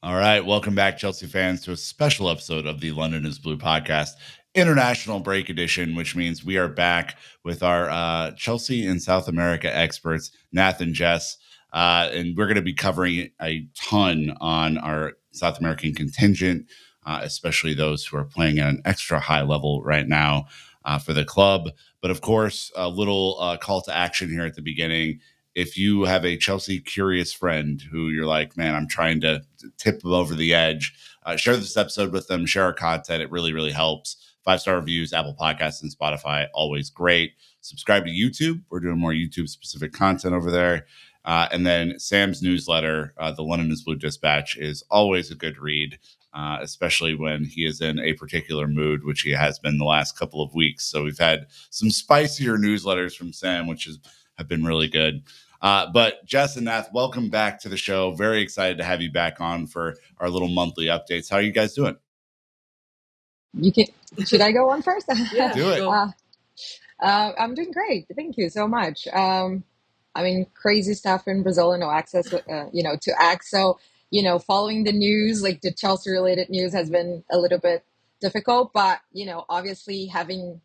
All right, welcome back, Chelsea fans, to a special episode of the London is Blue podcast, International Break Edition, which means we are back with our Chelsea and South America experts, Nath and Jess. And we're going to be covering a ton on our South American contingent, especially those who are playing at an extra high level right now for the club. But of course, a little call to action here at the beginning. If you have a Chelsea curious friend who you're like, man, I'm trying to tip them over the edge, share this episode with them, share our content. It really, really helps. 5-star reviews, Apple Podcasts, and Spotify, always great. Subscribe to YouTube. We're doing more YouTube specific content over there. And then Sam's newsletter, the London is Blue Dispatch, is always a good read, especially when he is in a particular mood, which he has been the last couple of weeks. So we've had some spicier newsletters from Sam, which have been really good. But Jess and Nath, welcome back to the show. Very excited to have you back on for our little monthly updates. How are you guys doing? Should I go on first? Yeah, do it. I'm doing great. Thank you so much. Crazy stuff in Brazil, no access, to X. So, following the news, like the Chelsea related news has been a little bit difficult, but, obviously having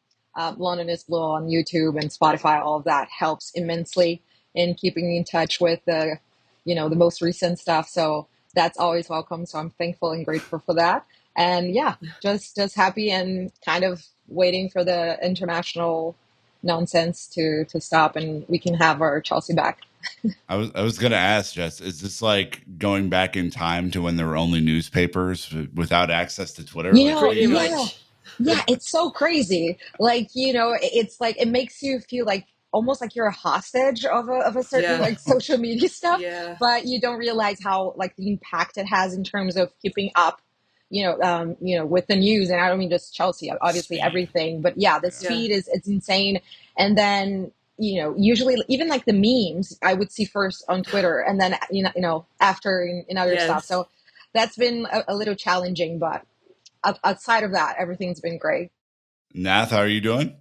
London is Blue on YouTube and Spotify, all of that helps immensely in keeping in touch with the most recent stuff. So that's always welcome. So I'm thankful and grateful for that. And yeah, just happy and kind of waiting for the international nonsense to stop and we can have our Chelsea back. I was going to ask, Jess, is this like going back in time to when there were only newspapers without access to Twitter? Pretty much. Yeah, it's so crazy. Like, it's like, it makes you feel like almost like you're a hostage of a certain like social media stuff, but you don't realize how like the impact it has in terms of keeping up, with the news. And I don't mean just Chelsea, obviously Speed. Everything, but yeah, the speed it's insane. And then, usually even like the memes I would see first on Twitter and then, after in other stuff. So that's been a little challenging, but outside of that, everything's been great. Nath, how are you doing?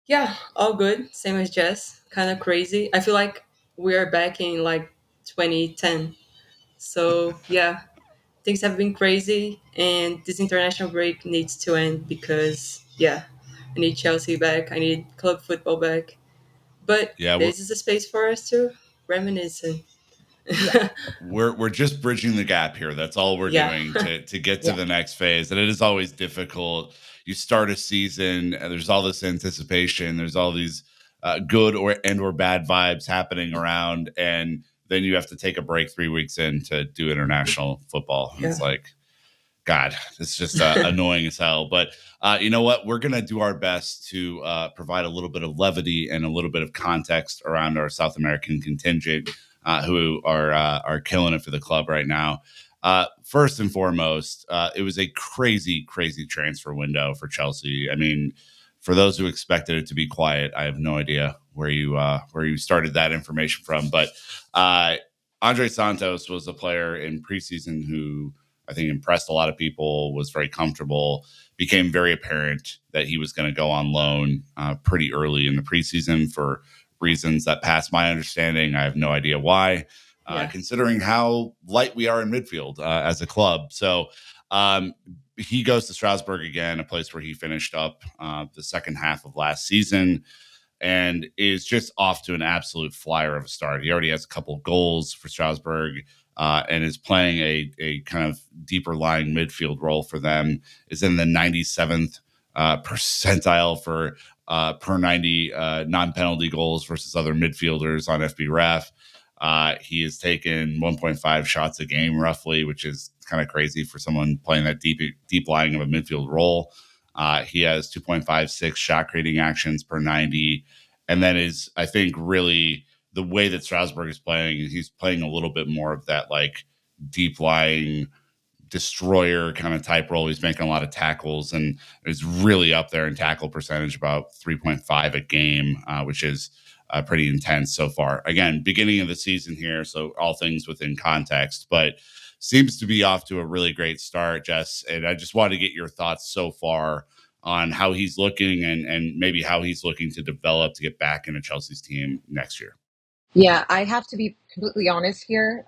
Yeah, all good. Same as Jess. Kind of crazy. I feel like we're back in like 2010. So yeah, things have been crazy, and this international break needs to end because I need Chelsea back. I need club football back. But this is a space for us to reminisce. We're just bridging the gap here. That's all we're doing to get to the next phase. And it is always difficult. You start a season and there's all this anticipation. There's all these good or bad vibes happening around. And then you have to take a break 3 weeks in to do international football. And it's like, God, it's just annoying as hell. But you know what? We're going to do our best to provide a little bit of levity and a little bit of context around our South American contingent. Who are killing it for the club right now. First and foremost, it was a crazy, crazy transfer window for Chelsea. I mean, for those who expected it to be quiet, I have no idea where you started that information from. But Andrey Santos was a player in preseason who I think impressed a lot of people, was very comfortable, became very apparent that he was going to go on loan pretty early in the preseason for reasons that pass my understanding. I have no idea why, considering how light we are in midfield as a club. So he goes to Strasbourg again, a place where he finished up the second half of last season and is just off to an absolute flyer of a start. He already has a couple of goals for Strasbourg and is playing a kind of deeper lying midfield role for them, is in the 97th percentile for per 90 non-penalty goals versus other midfielders on FBref. He has taken 1.5 shots a game roughly, which is kind of crazy for someone playing that deep lying of a midfield role. He has 2.56 shot creating actions per 90. And then is, I think, really the way that Strasbourg is playing, he's playing a little bit more of that like deep lying destroyer kind of type role. He's making a lot of tackles and is really up there in tackle percentage, about 3.5 a game, which is pretty intense so far. Again, beginning of the season here, so all things within context, but seems to be off to a really great start, Jess. And I just wanted to get your thoughts so far on how he's looking and maybe how he's looking to develop to get back into Chelsea's team next year. Yeah, I have to be completely honest here.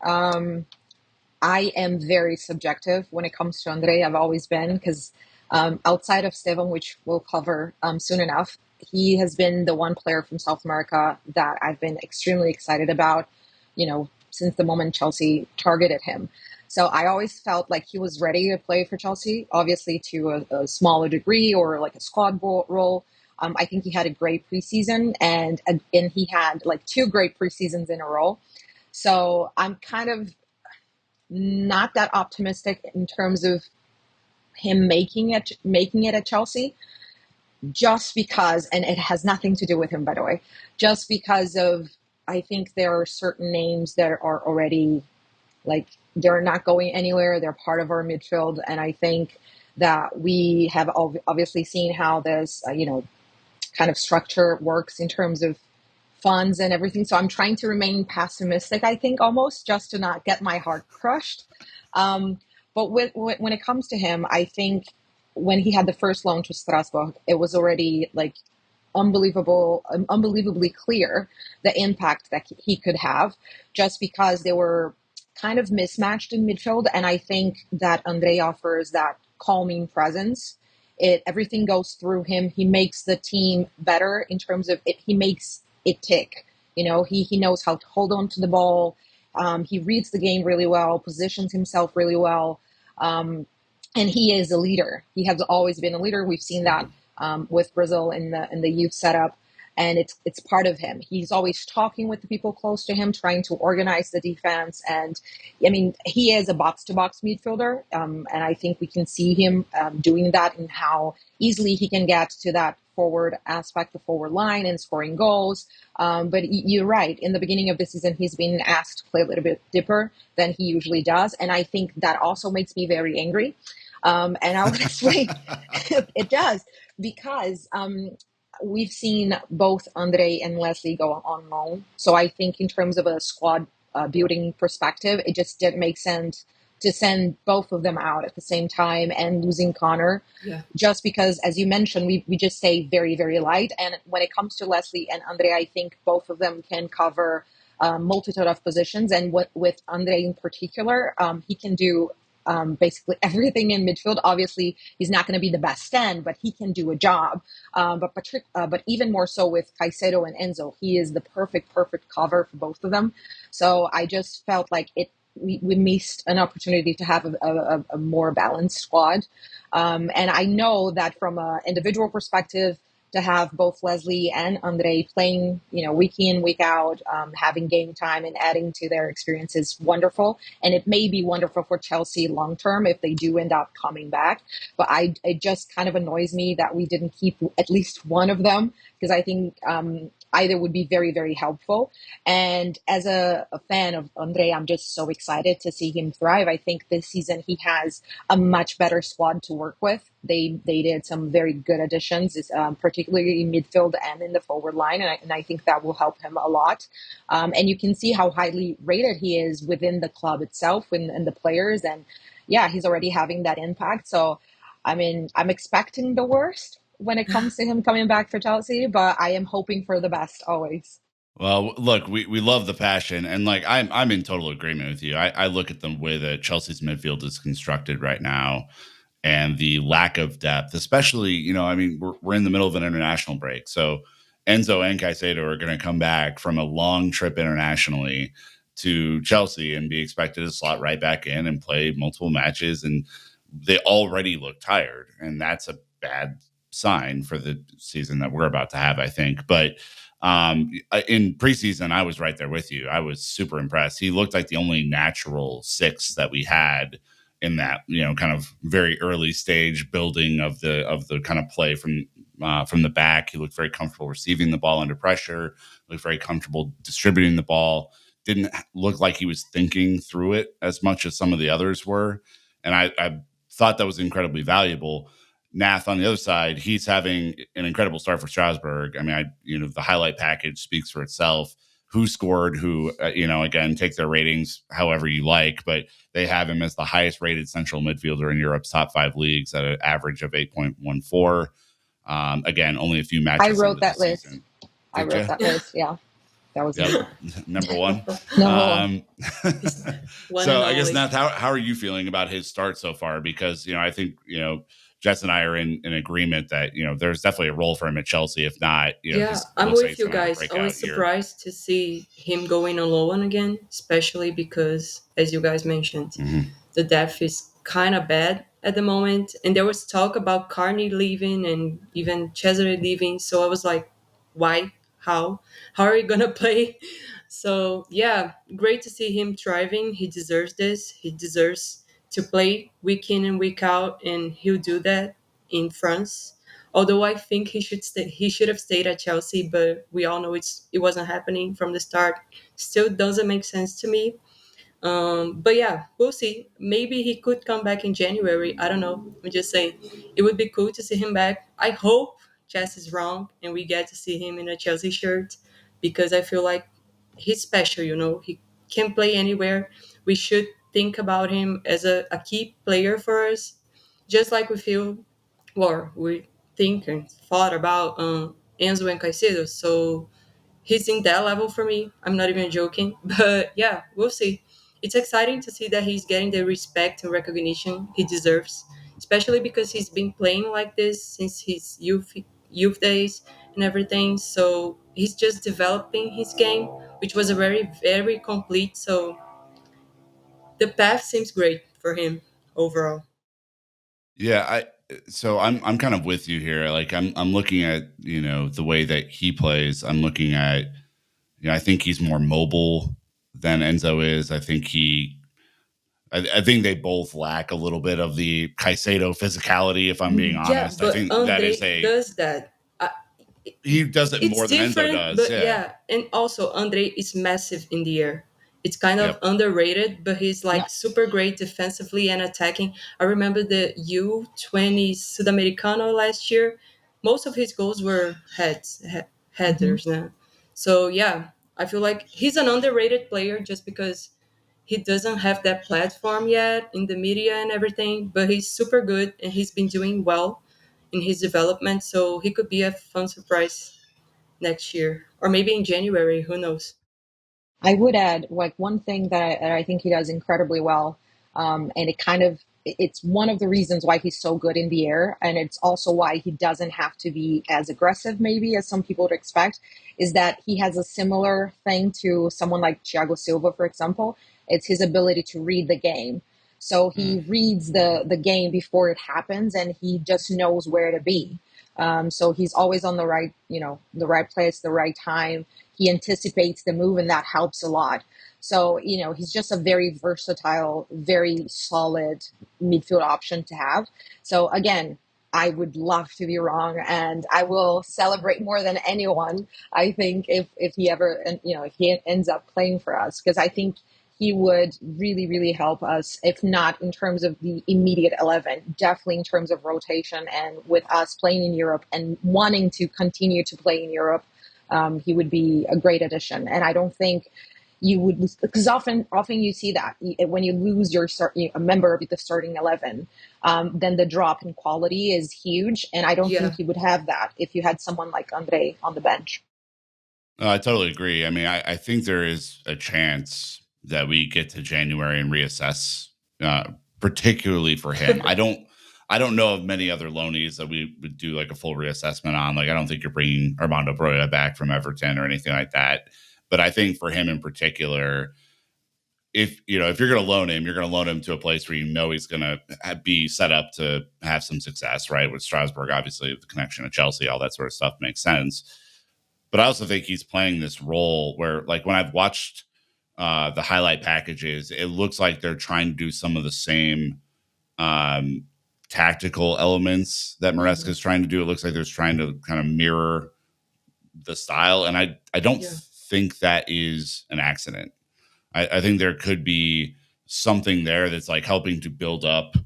I am very subjective when it comes to Andrei. I've always been, because outside of Estevao, which we'll cover soon enough, he has been the one player from South America that I've been extremely excited about, since the moment Chelsea targeted him. So I always felt like he was ready to play for Chelsea, obviously to a smaller degree or like a squad role. I think he had a great preseason, and he had like 2 great preseasons in a row. So I'm kind of not that optimistic in terms of him making it at Chelsea, just because, and it has nothing to do with him, by the way, just because of, I think there are certain names that are already, like, they're not going anywhere. They're part of our midfield, and I think that we have obviously seen how this kind of structure works in terms of funds and everything. So I'm trying to remain pessimistic, I think, almost just to not get my heart crushed. But when it comes to him, I think when he had the first loan to Strasbourg, it was already like unbelievably clear the impact that he could have, just because they were kind of mismatched in midfield. And I think that Andrei offers that calming presence. Everything goes through him. He makes the team better in terms of it. He makes it tick. He knows how to hold on to the ball. He reads the game really well, positions himself really well. And he is a leader. He has always been a leader. We've seen that with Brazil in the youth setup, and it's part of him. He's always talking with the people close to him, trying to organize the defense. And I mean, he is a box-to-box midfielder, and I think we can see him doing that, and how easily he can get to that forward aspect, the forward line, and scoring goals. But you're right. In the beginning of the season, he's been asked to play a little bit deeper than he usually does, and I think that also makes me very angry. And I'll explain. It does, because we've seen both Andrei and Leslie go on loan. So I think in terms of a squad building perspective, it just didn't make sense to send both of them out at the same time and losing Connor. Yeah. Just because, as you mentioned, we just stay very, very light. And when it comes to Leslie and Andrei, I think both of them can cover multitude of positions. And with Andrei in particular, he can do basically everything in midfield. Obviously, he's not going to be the best 10, but he can do a job. But even more so with Caicedo and Enzo, he is the perfect cover for both of them. So I just felt like we missed an opportunity to have a more balanced squad. And I know that from an individual perspective, to have both Leslie and Andrei playing, week in, week out, having game time and adding to their experience is wonderful. And it may be wonderful for Chelsea long term if they do end up coming back. But it just kind of annoys me that we didn't keep at least one of them, because I think either would be very, very helpful. And as a fan of Andrei, I'm just so excited to see him thrive. I think this season he has a much better squad to work with. They did some very good additions, particularly in midfield and in the forward line, and I think that will help him a lot. And you can see how highly rated he is within the club itself and the players. And yeah, he's already having that impact. So, I mean, I'm expecting the worst when it comes to him coming back for Chelsea, but I am hoping for the best always. Well, look, we love the passion, and like I'm in total agreement with you. I look at the way that Chelsea's midfield is constructed right now, and the lack of depth, especially, I mean, we're in the middle of an international break, so Enzo and Caicedo are going to come back from a long trip internationally to Chelsea and be expected to slot right back in and play multiple matches, and they already look tired, and that's a bad sign for the season that we're about to have, I think. But in preseason, I was right there with you. I was super impressed. He looked like the only natural 6 that we had in that, kind of very early stage building of the kind of play from the back. He looked very comfortable receiving the ball under pressure, looked very comfortable distributing the ball. Didn't look like he was thinking through it as much as some of the others were. And I thought that was incredibly valuable. Nath on the other side, he's having an incredible start for Strasbourg. I mean, the highlight package speaks for itself. Who scored, who, again, take their ratings however you like, but they have him as the highest rated central midfielder in Europe's top 5 leagues at an average of 8.14. Again, only a few matches. I wrote that list. Season. I wrote that list. Yeah. That was Yep. Neymar. Number one. Number one. Um, He's one so and I guess, only. Nath, how are you feeling about his start so far? Because, I think, Jess and I are in agreement that, there's definitely a role for him at Chelsea. If not, Yeah, he's I'm looks like with he's you going to have a guys. I was breakout year. surprised to see him going on loan again, especially because, as you guys mentioned, Mhm. the depth is kind of bad at the moment. And there was talk about Carney leaving and even Cesare leaving. So I was like, why? How? How are you going to play? So, yeah, great to see him thriving. He deserves this. He deserves to play week in and week out, and he'll do that in France. Although I think he should have stayed at Chelsea, but we all know it wasn't happening from the start. Still doesn't make sense to me. But yeah, we'll see. Maybe he could come back in January. I don't know. I'm just saying, it would be cool to see him back. I hope Chess is wrong and we get to see him in a Chelsea shirt, because I feel like he's special. He can play anywhere. We should think about him as a key player for us, just like we feel, or we think and thought about Enzo and Caicedo. So he's in that level for me. I'm not even joking. But yeah, we'll see. It's exciting to see that he's getting the respect and recognition he deserves, especially because he's been playing like this since his youth days and everything. So he's just developing his game, which was a very very complete. So the path seems great for him overall. Yeah, I'm kind of with you here. Like I'm looking at, the way that he plays. I'm looking at, I think he's more mobile than Enzo is. I think they both lack a little bit of the Caicedo physicality, if I'm being Yeah, honest. I but think that is Andre does that. he does it It's more than Enzo different, does. but Yeah. yeah. And also, Andre is massive in the air. It's kind of Yep. underrated, but he's Yeah. like super great defensively and attacking. I remember the U20 Sudamericano last year. Most of his goals were Hmm. headers now. So yeah, I feel like he's an underrated player just because he doesn't have that platform yet in the media and everything, but he's super good and he's been doing well in his development. So he could be a fun surprise next year or maybe in January. Who knows? I would add like one thing that I think he does incredibly well, and it's one of the reasons why he's so good in the air, and it's also why he doesn't have to be as aggressive maybe as some people would expect. Is that he has a similar thing to someone like Thiago Silva, for example. It's his ability to read the game. So he Mm. reads the game before it happens, and he just knows where to be. So he's always on the right, the right place, the right time. He anticipates the move, and that helps a lot. So, he's just a very versatile, very solid midfield option to have. So, again, I would love to be wrong, and I will celebrate more than anyone. I think if he ever, if he ends up playing for us, because I think he would really, really help us, if not in terms of the immediate 11, definitely in terms of rotation and with us playing in Europe and wanting to continue to play in Europe. He would be a great addition. And I don't think you would, because often you see that when you lose a member of the starting 11, then the drop in quality is huge. And I don't Yeah, think you would have that if you had someone like Andre on the bench. I totally agree. I mean, I think there is a chance that we get to January and reassess, uh, particularly for him. I don't know of many other loanees that we would do like a full reassessment on. Like, I don't think you're bringing Armando Broya back from Everton or anything like that. But I think for him in particular, if you're going to loan him, you're going to loan him to a place where he's going to be set up to have some success, right? With Strasbourg, obviously, the connection to Chelsea, all that sort of stuff makes sense. But I also think he's playing this role where, like, when I've watched the highlight packages, it looks like they're trying to do some of the same um, tactical elements that Maresca hmm is trying to do. It looks like they're trying to kind of mirror the style, and I don't yeah, think that is an accident. I think there could be something there that's like helping to build up,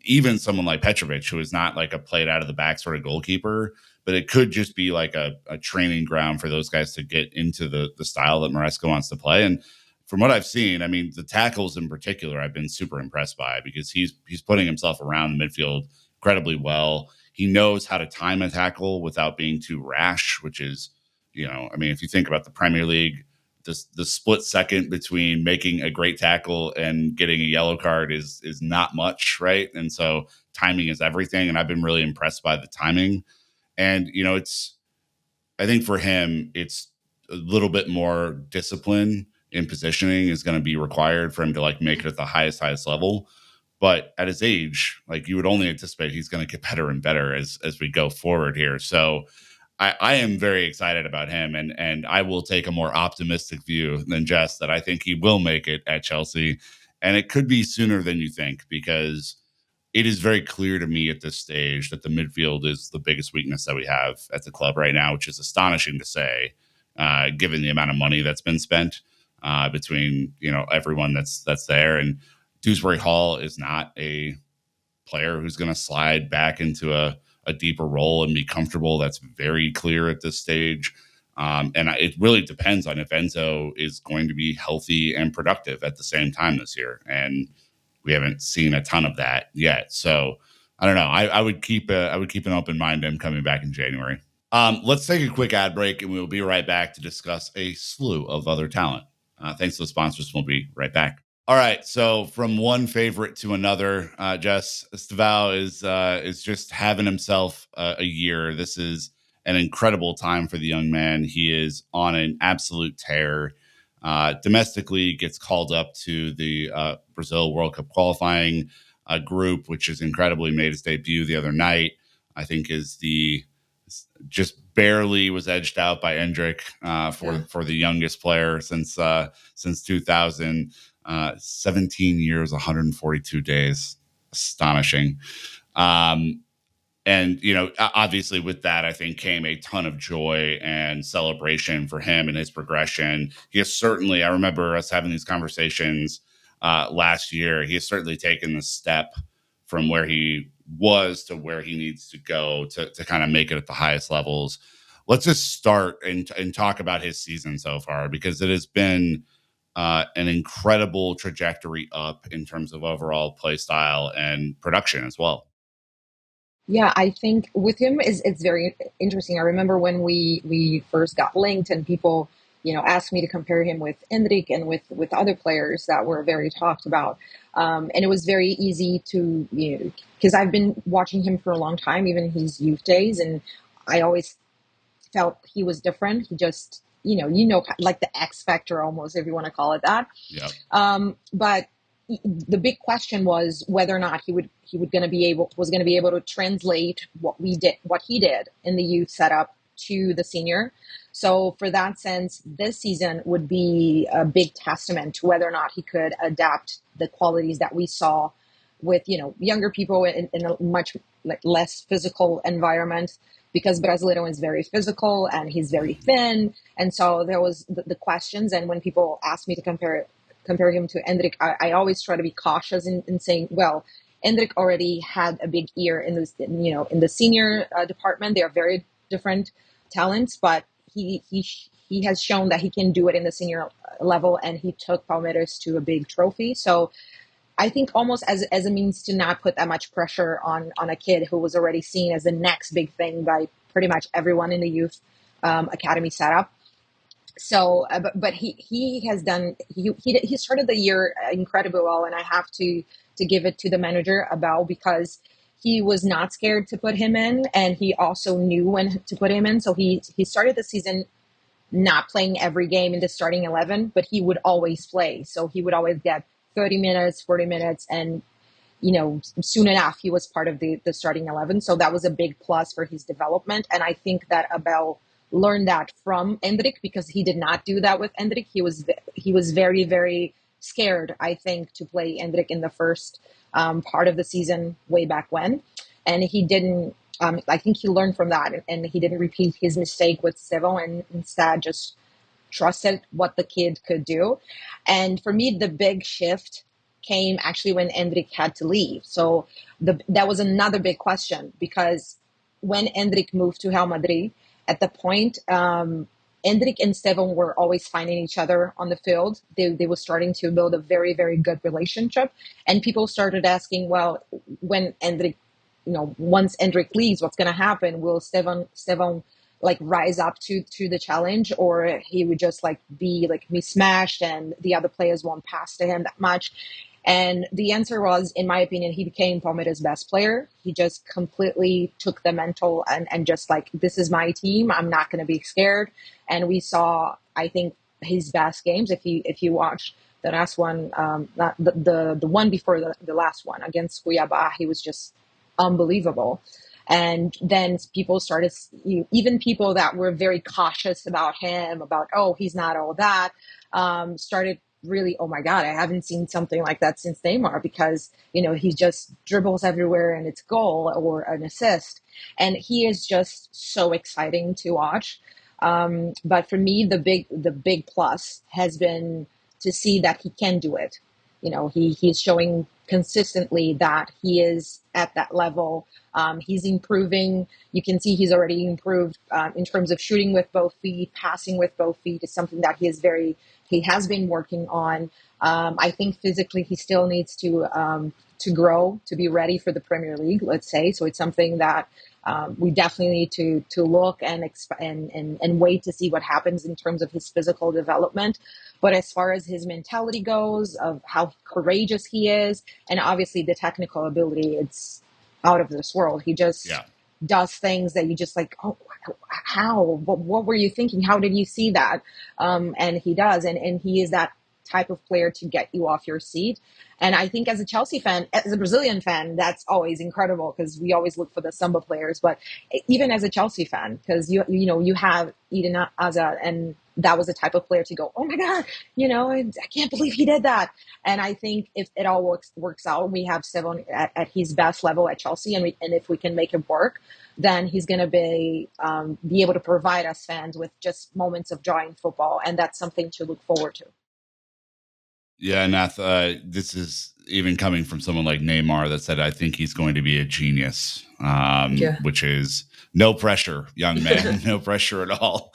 even someone like Petrovic, who is not like a played out of the back sort of goalkeeper, but it could just be like a training ground for those guys to get into the style that Maresca wants to play. And from what I've seen, I mean, the tackles in particular, I've been super impressed by because he's putting himself around the midfield incredibly well. He knows how to time a tackle without being too rash, which is, I mean, if you think about the Premier League, the split second between making a great tackle and getting a yellow card is not much, right? And so timing is everything. And I've been really impressed by the timing. And I think for him, it's a little bit more discipline in positioning is going to be required for him to like make it at the highest level. But at his age, like you would only anticipate he's going to get better and better as we go forward here. So I am very excited about him, and I will take a more optimistic view than Jess that I think he will make it at Chelsea, and it could be sooner than you think because it is very clear to me at this stage that the midfield is the biggest weakness that we have at the club right now, which is astonishing to say, given the amount of money that's been spent between everyone that's there. And Dewsbury Hall is not a player who's going to slide back into a deeper role and be comfortable. That's very clear at this stage. And it really depends on if Enzo is going to be healthy and productive at the same time this year. And we haven't seen a ton of that yet. So I don't know. I would keep an open mind to him coming back in January. Let's take a quick ad break and we'll be right back to discuss a slew of other talent. Thanks to the sponsors. We'll be right back. All right, so from one favorite to another, Jess, Estevao is just having himself a year. This is an incredible time for the young man. He is on an absolute tear. Domestically, gets called up to the Brazil World Cup qualifying group, which is incredibly made his debut the other night. I think just barely was edged out by Endrick for the youngest player since 2000. 17 years, 142 days. Astonishing. And, obviously with that, I think came a ton of joy and celebration for him and his progression. He has certainly, I remember us having these conversations last year. He has certainly taken the step from where he was to where he needs to go to kind of make it at the highest levels. Let's just start and talk about his season so far, because it has been an incredible trajectory up in terms of overall play style and production as well. Yeah, I think with him it's very interesting. I remember when we first got linked and people, asked me to compare him with Endrick and with other players that were very talked about. And it was very easy to, because I've been watching him for a long time, even his youth days, and I always felt he was different. He just, like the X factor almost, if you want to call it that. Yeah. But the big question was whether or not he was going to be able to translate what he did in the youth setup to the senior. So for that sense, this season would be a big testament to whether or not he could adapt the qualities that we saw with, younger people in a much less physical environment, because Brasileiro is very physical and he's very thin. And so there was the questions. And when people asked me to compare him to Endrick, I always try to be cautious in saying, well, Endrick already had a big year in the senior department. They are very different talents, but he has shown that he can do it in the senior level, and he took Palmeiras to a big trophy. So I think almost as a means to not put that much pressure on a kid who was already seen as the next big thing by pretty much everyone in the youth academy setup. So, but he has done, he started the year incredibly well, and I have to give it to the manager Abel, because he was not scared to put him in, and he also knew when to put him in. So he started the season not playing every game in the starting 11, but he would always play. So he would always get 30 minutes, 40 minutes, and soon enough he was part of the starting 11. So that was a big plus for his development, and I think that Abel learned that from Endrick, because he did not do that with Endrick. He was very, very scared, I think, to play Endrick in the first part of the season way back when, and he didn't. I think he learned from that, and he didn't repeat his mistake with Estevao, and instead just trusted what the kid could do. And for me, the big shift came actually when Endrick had to leave. So that was another big question, because when Endrick moved to Real Madrid, at the point, Endrick and Estevao were always finding each other on the field. They were starting to build a very, very good relationship. And people started asking, well, when Endrick, once Endrick leaves, what's going to happen? Will Estevao like rise up to the challenge, or he would just like be like mismatched and the other players won't pass to him that much. And the answer was, in my opinion, he became Palmeiras' best player. He just completely took the mental and just like, this is my team. I'm not going to be scared. And we saw, I think, his best games. If you watch the last one, not the one before the last one against Cuiabá, he was just unbelievable. And then people started, even people that were very cautious about him, about, oh, he's not all that, started really, oh my God, I haven't seen something like that since Neymar, because, he just dribbles everywhere and it's goal or an assist. And he is just so exciting to watch. But for me, the big plus has been to see that he can do it. He's showing consistently that he is at that level. He's improving. You can see he's already improved in terms of shooting with both feet, passing with both feet is something that he has been working on. I think physically he still needs to grow to be ready for the Premier League, let's say. So it's something that we definitely need to look and wait to see what happens in terms of his physical development. But as far as his mentality goes, of how courageous he is, and obviously the technical ability, it's out of this world. He just Yeah. does things that you just like, oh, how? What were you thinking? How did you see that? And he does, and he is that type of player to get you off your seat. And I think as a Chelsea fan, as a Brazilian fan, that's always incredible, because we always look for the Samba players. But even as a Chelsea fan, because you have Eden Hazard, and that was the type of player to go, oh my God, I can't believe he did that. And I think if it all works out, we have Seven at his best level at Chelsea, and if we can make it work, then he's going to be able to provide us fans with just moments of joy in football, and that's something to look forward to. Yeah, Nath, this is even coming from someone like Neymar that said, I think he's going to be a genius, Yeah. which is no pressure, young man, no pressure at all.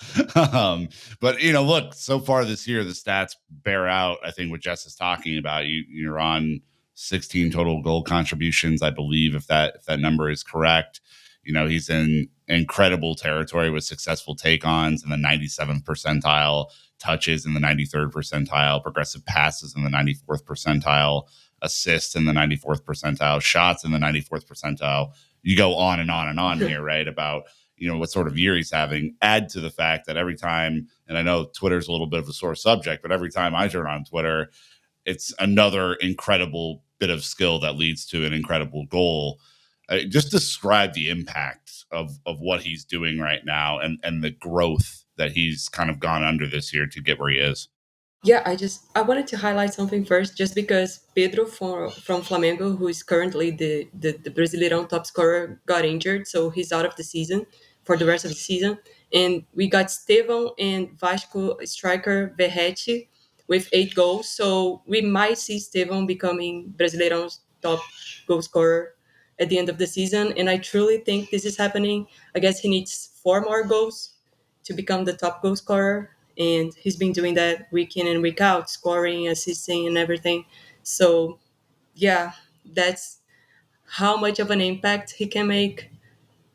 But, look, so far this year, the stats bear out, I think, what Jess is talking about. You're on 16 total goal contributions, I believe, if that number is correct. He's in incredible territory with successful take-ons in the 97th percentile, touches in the 93rd percentile, progressive passes in the 94th percentile, assists in the 94th percentile, shots in the 94th percentile. You go on and on and on here, right? About, what sort of year he's having. Add to the fact that every time, and I know Twitter's a little bit of a sore subject, but every time I turn on Twitter, it's another incredible bit of skill that leads to an incredible goal. Just describe the impact of what he's doing right now, and the growth that he's kind of gone under this year to get where he is. Yeah, I wanted to highlight something first, just because Pedro from Flamengo, who is currently the Brasileirão top scorer, got injured, so he's out of the season for the rest of the season. And we got Estevão and Vasco striker Verratti with 8 goals. So we might see Estevão becoming Brasileirão's top goal scorer at the end of the season. And I truly think this is happening. I guess he needs 4 more goals to become the top goal scorer. And he's been doing that week in and week out, scoring, assisting, and everything. So, yeah, that's how much of an impact he can make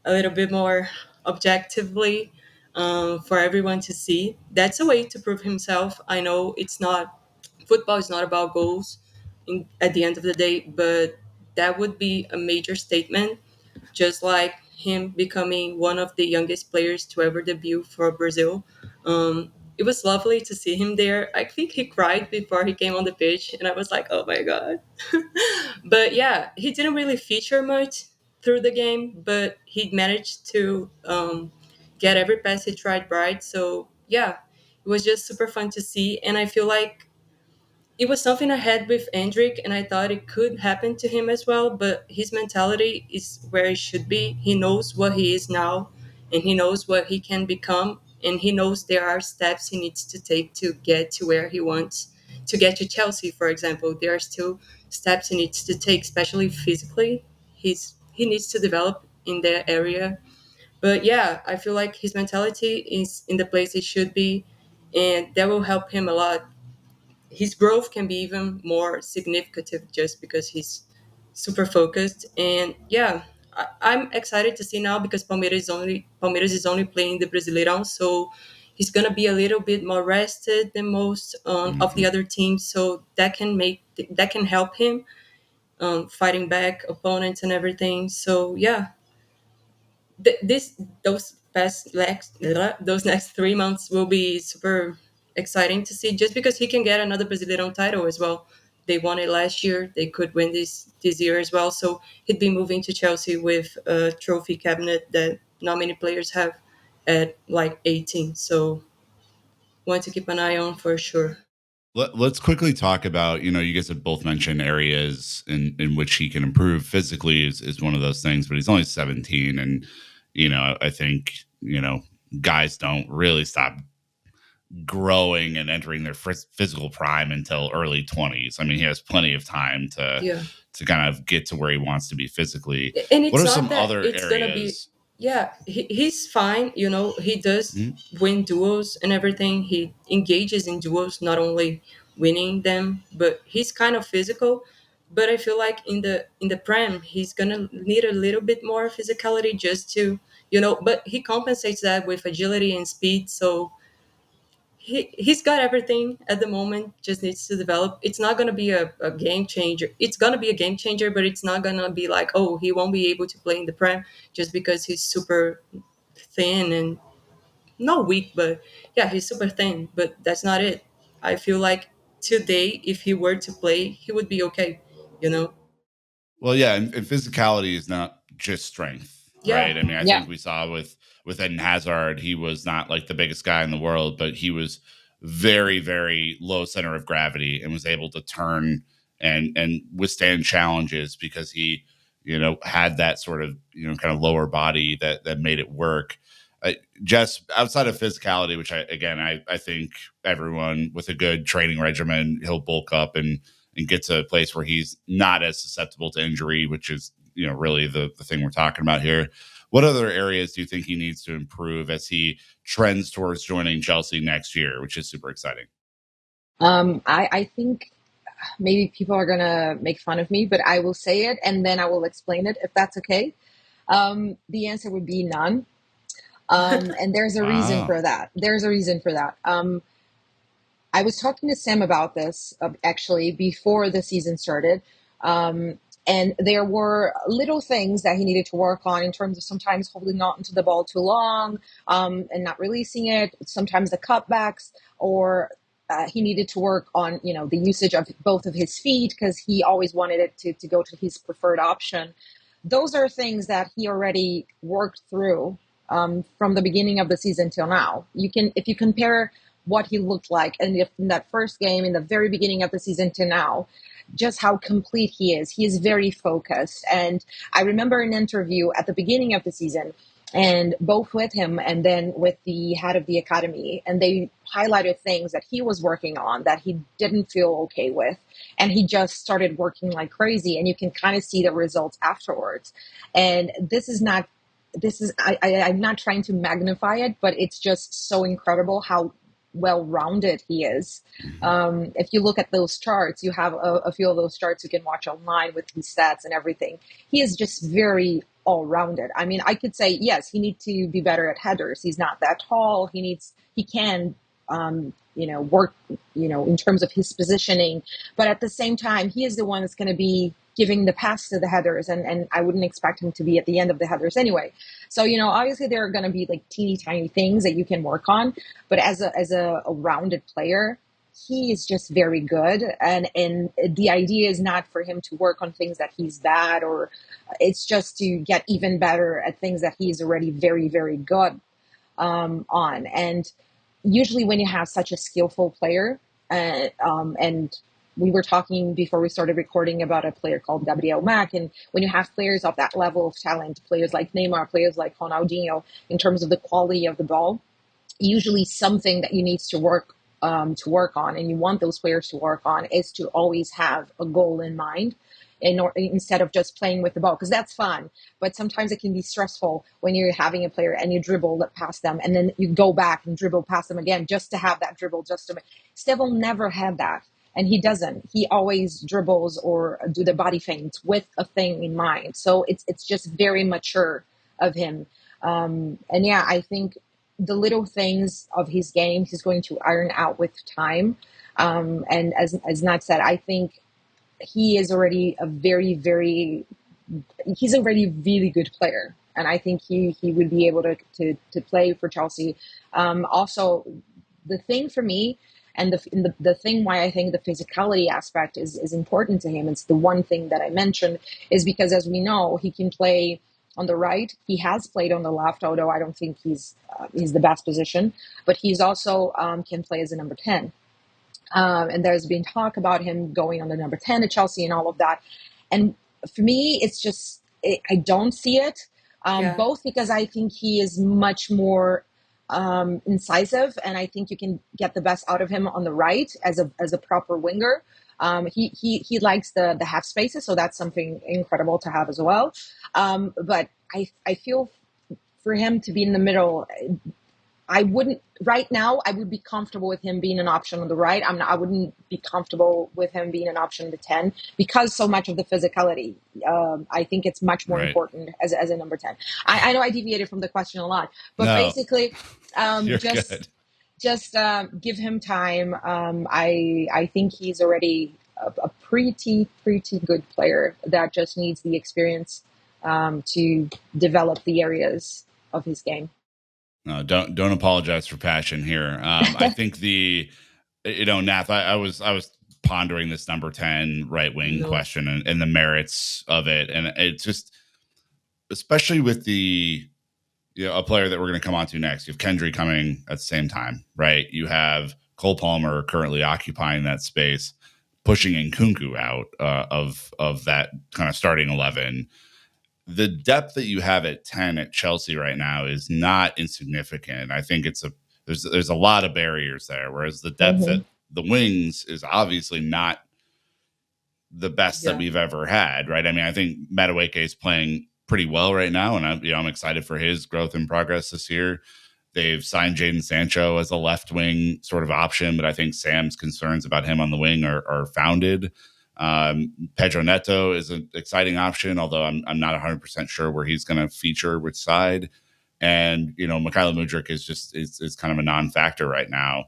a little bit more objectively, for everyone to see. That's a way to prove himself. I know football is not about goals at the end of the day, but that would be a major statement, just like him becoming one of the youngest players to ever debut for Brazil. It was lovely to see him there. I think he cried before he came on the pitch, and I was like, oh my God. But yeah, he didn't really feature much through the game, but he managed to get every pass he tried right. So yeah, it was just super fun to see. And I feel like it was something I had with Andrick, and I thought it could happen to him as well. But his mentality is where it should be. He knows what he is now, and he knows what he can become, and he knows there are steps he needs to take to get to where he wants to get to Chelsea, for example. There are still steps he needs to take, especially physically. He needs to develop in that area. But yeah, I feel like his mentality is in the place it should be, and that will help him a lot. His growth can be even more significant just because he's super focused. And yeah, I'm excited to see now because Palmeiras is only playing the Brasileirão, so he's gonna be a little bit more rested than most of the other teams. So that can help him fighting back opponents and everything. So yeah, this those next 3 months will be super exciting to see, just because he can get another Brazilian title as well. They won it last year. They could win this year as well. So he'd be moving to Chelsea with a trophy cabinet that not many players have at like 18. So want to keep an eye on for sure. Let's quickly talk about, you guys have both mentioned areas in which he can improve. Physically is one of those things, but he's only 17. And, I think, guys don't really stop growing and entering their physical prime until early 20s. I mean, he has plenty of time Yeah. to kind of get to where he wants to be physically. And What it's are not some that other it's gonna be, areas? yeah, he's fine, he does Mhm. win duels and everything. He engages in duels, not only winning them, but he's kind of physical. But I feel like in the prem he's gonna need a little bit more physicality just to, but he compensates that with agility and speed. So he's got everything at the moment, just needs to develop. It's not going to be a game changer. It's going to be a game changer, but it's not going to be like, oh, he won't be able to play in the prem just because he's super thin and not weak, but yeah, he's super thin, but that's not it. I feel like today if he were to play he would be okay, you know. Well, yeah, and physicality is not just strength, Yeah. right? I mean, I Yeah. think we saw with Eden Hazard, he was not like the biggest guy in the world, but he was very, very low center of gravity and was able to turn and withstand challenges because he, had that sort of kind of lower body that made it work. Just outside of physicality, which I think everyone with a good training regimen, he'll bulk up and get to a place where he's not as susceptible to injury, which is, really the thing we're talking about here. What other areas do you think he needs to improve as he trends towards joining Chelsea next year, which is super exciting? I think maybe people are gonna make fun of me, but I will say it and then I will explain it if that's okay. The answer would be none. And there's a reason Wow. for that. There's a reason for that. I was talking to Sam about this actually before the season started. Um, and there were little things that he needed to work on in terms of sometimes holding on to the ball too long and not releasing it, sometimes the cutbacks, or he needed to work on, the usage of both of his feet because he always wanted it to go to his preferred option. Those are things that he already worked through from the beginning of the season till now. If you compare what he looked like and in that first game in the very beginning of the season to now, just how complete he is. He is very focused. And I remember an interview at the beginning of the season, and both with him and then with the head of the academy, and they highlighted things that he was working on that he didn't feel okay with, and he just started working like crazy, and you can kind of see the results afterwards. And I'm not trying to magnify it, but it's just so incredible how well-rounded he is. Mhm. If you look at those charts, you have a few of those charts you can watch online with his stats and everything. He is just very all-rounded. I mean, I could say, yes, he needs to be better at headers. He's not that tall. He can, work, in terms of his positioning. But at the same time, he is the one that's going to be giving the pass to the headers, and I wouldn't expect him to be at the end of the headers anyway. So, obviously there are going to be like teeny tiny things that you can work on, but as a rounded player, he is just very good. And the idea is not for him to work on things that he's bad, or it's just to get even better at things that he's already very, very good on. And usually when you have such a skillful player, and we were talking before we started recording about a player called Gabriel Mack, and when you have players of that level of talent, players like Neymar, players like Ronaldinho, in terms of the quality of the ball, usually something that you need to work on, and you want those players to work on, is to always have a goal in mind, instead of just playing with the ball, because that's fun. But sometimes it can be stressful when you're having a player and you dribble past them, and then you go back and dribble past them again just to have that dribble. Estevao never had that. and he doesn't. He always dribbles or do the body feints with a thing in mind. So it's just very mature of him. And yeah, I think the little things of his game he's going to iron out with time. And as Nat said, I think he is already a he's already a really good player, and I think he would be able to play for Chelsea. Also, the thing for me, and the thing why I think the physicality aspect is important to him. It's the one thing that I mentioned, is because, as we know, he can play on the right. He has played on the left, although I don't think he's the best position. But he's also can play as a number 10. And there's been talk about him going on the number 10 at Chelsea and all of that. And for me, it's just, I don't see it, both because I think he is much more incisive, and I think you can get the best out of him on the right as a proper winger. He likes the half spaces, so that's something incredible to have as well. But I feel for him to be in the middle, I wouldn't right now. I would be comfortable with him being an option on the right. I wouldn't be comfortable with him being an option on the 10 because so much of the physicality. I think it's much more important as a number 10. I know I deviated from the question a lot, but basically, just give him time. I think he's already a pretty good player that just needs the experience to develop the areas of his game. No, don't apologize for passion here. I think Nath, I was pondering this number 10 right wing question and the merits of it, and it's just, especially with a player that we're going to come on to next. You have Kendry coming at the same time, right? You have Cole Palmer currently occupying that space, pushing Nkunku out of that kind of starting 11. The depth that you have at 10 at Chelsea right now is not insignificant. I think there's a lot of barriers there, whereas the depth at the wings is obviously not the best that we've ever had, right? I mean, I think Madueke is playing pretty well right now, and I'm excited for his growth and progress this year. They've signed Jadon Sancho as a left wing sort of option, but I think Sam's concerns about him on the wing are founded. Pedro Neto is an exciting option, although I'm not 100% sure where he's going to feature which side. And Mykhailo Mudryk is kind of a non-factor right now.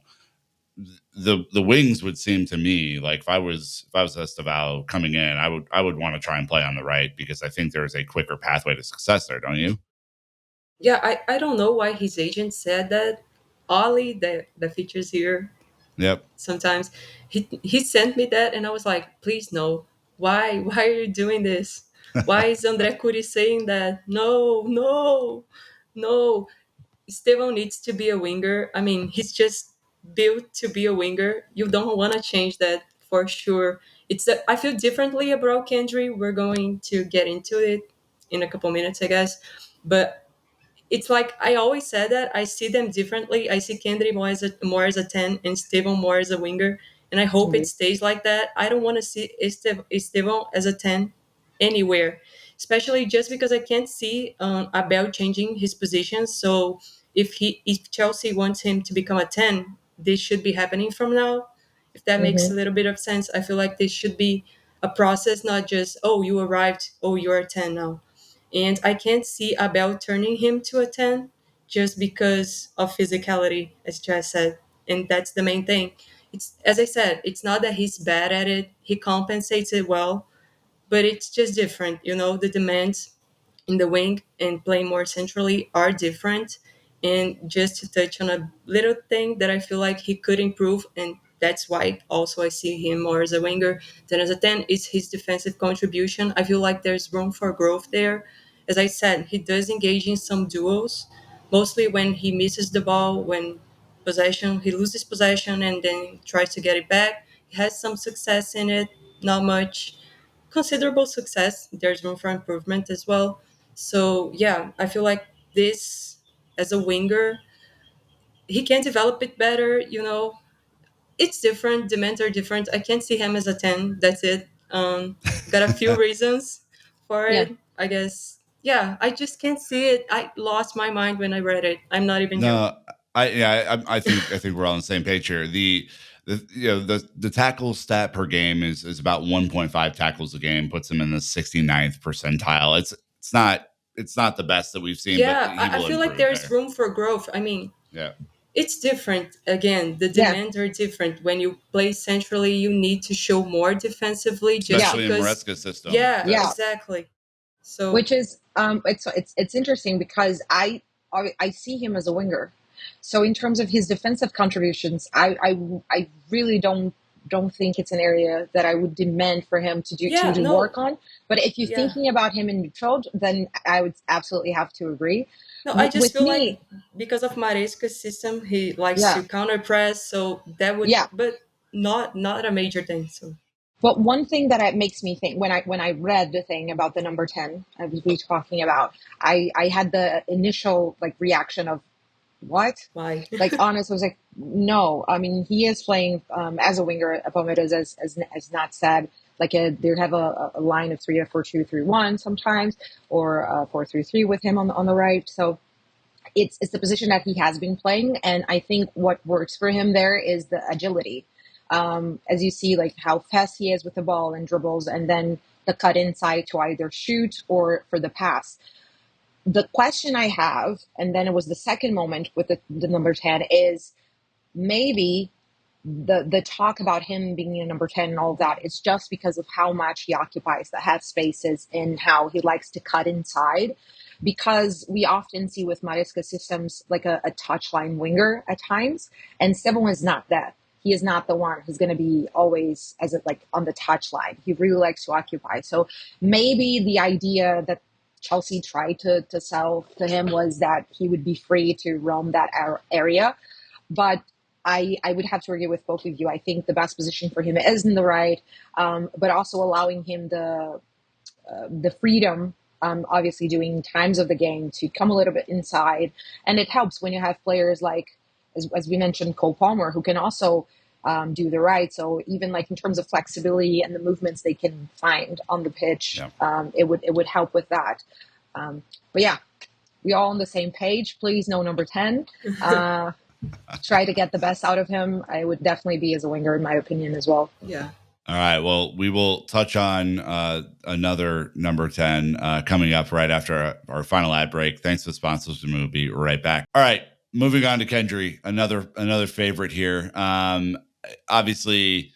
The wings would seem to me like if I was Estevao coming in, I would want to try and play on the right, because I think there's a quicker pathway to success there, don't you? Yeah, I don't know why his agent said that. Ollie, the features here. Yep. Sometimes he sent me that, and I was like, please no. Why are you doing this? Why is Andre Curi saying that? No. Estevao needs to be a winger. I mean, he's just built to be a winger. You don't want to change that for sure. I feel differently about Kendry. We're going to get into it in a couple minutes, I guess. But it's like I always said that I see them differently. I see Kendry more as a 10 and Estevão more as a winger. And I hope it stays like that. I don't want to see Estevão as a 10 anywhere, especially just because I can't see Abel changing his position. So if Chelsea wants him to become a 10, this should be happening from now. If that makes a little bit of sense, I feel like this should be a process, not just, oh, you arrived, oh, you're a 10 now. And I can't see Abel turning him to a 10 just because of physicality, as Jess said. And that's the main thing. It's, as I said, it's not that he's bad at it. He compensates it well, but it's just different. The demands in the wing and playing more centrally are different. And just to touch on a little thing that I feel like he could improve, and that's why also I see him more as a winger than as a 10, is his defensive contribution. I feel like there's room for growth there. As I said, he does engage in some duels, mostly when he misses the ball, when he loses possession and then tries to get it back. He has some success in it, not much considerable success. There's room for improvement as well. So yeah, I feel like this as a winger, he can develop it better. It's different. Demands are different. I can't see him as a 10. That's it. Got a few reasons for it. I guess. Yeah, I just can't see it. I lost my mind when I read it. I'm not even joking. I think we're all on the same page here. The the tackle stat per game is about 1.5 tackles a game, puts him in the 69th percentile. It's not the best that we've seen, but Yeah, he I will feel like improve there's there. room for growth. I mean, Yeah, it's different. Again, the Yeah, demands are different. When you play centrally, you need to show more defensively just yeah, especially in because. Maresca's system. Yeah, yeah. That's exactly. So, Which is it's interesting because I see him as a winger. So in terms of his defensive contributions, I really don't think it's an area that I would demand for him to do yeah, to no, work on. But if you're yeah. thinking about him in midfield, then I would absolutely have to agree. No, I just With feel like me, because of Maresca's system, he likes yeah, to counter press, so that would, yeah. but not a major thing. So, But one thing that it makes me think when I read the thing about the number 10 I was we talking about, I had the initial like reaction of what? why? Like honest, I was like, no. I mean, he is playing as a winger at Palmeiras, as Nat said. Like they have a line of 3-4-2-3-1 sometimes, or 4-3-3 with him on the right. So it's the position that he has been playing, and I think what works for him there is the agility. As you see, like how fast he is with the ball and dribbles, and then the cut inside to either shoot or for the pass. The question I have, and then it was the second moment with the number 10, is maybe the talk about him being a number 10 and all of that, it's just because of how much he occupies the half spaces and how he likes to cut inside. Because we often see with Maresca systems like a touchline winger at times, and Estevao is not that. He is not the one who's going to be always as it like on the touchline. He really likes to occupy. So maybe the idea that Chelsea tried to sell to him was that he would be free to roam that area. But I would have to agree with both of you. I think the best position for him is in the right, but also allowing him the freedom, obviously doing times of the game to come a little bit inside. And it helps when you have players like, as we mentioned, Cole Palmer, who can also do the right. So even like in terms of flexibility and the movements they can find on the pitch, yeah. it would help with that. But yeah, we all on the same page. Please, no number 10. Try to get the best out of him. I would definitely be as a winger, in my opinion, as well. yeah. All right. Well, we will touch on another number 10 coming up right after our final ad break. Thanks to the sponsors, and we'll be right back. All right. Moving on to Kendry, another favorite here. Obviously,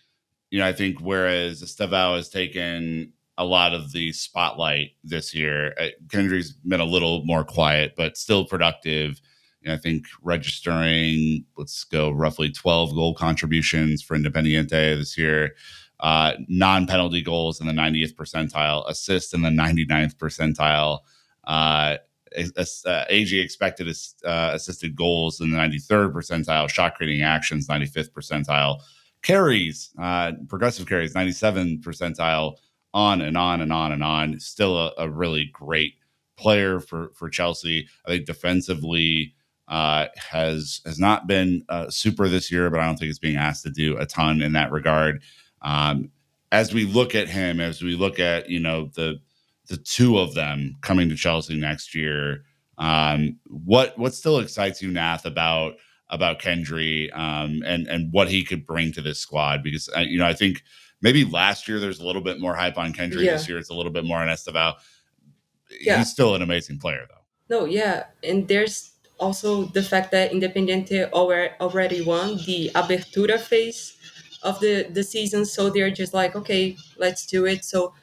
I think whereas Estevao has taken a lot of the spotlight this year, Kendry's been a little more quiet, but still productive. I think registering, let's go roughly 12 goal contributions for Independiente this year, non-penalty goals in the 90th percentile, assists in the 99th percentile, AG expected assisted goals in the 93rd percentile, shot creating actions 95th percentile, carries, progressive carries 97th percentile, on and on and on and on. Still a really great player for Chelsea. I think defensively has not been super this year, but I don't think it's being asked to do a ton in that regard. As we look at him, as we look at the two of them coming to Chelsea next year, what still excites you, Nath, about Kendry, and what he could bring to this squad? Because I think maybe last year there's a little bit more hype on Kendry. Yeah, This year it's a little bit more on Estevao. yeah. He's still an amazing player, though. No, yeah, and there's also the fact that Independiente already won the Abertura phase of the season, so they're just like, okay, let's do it. So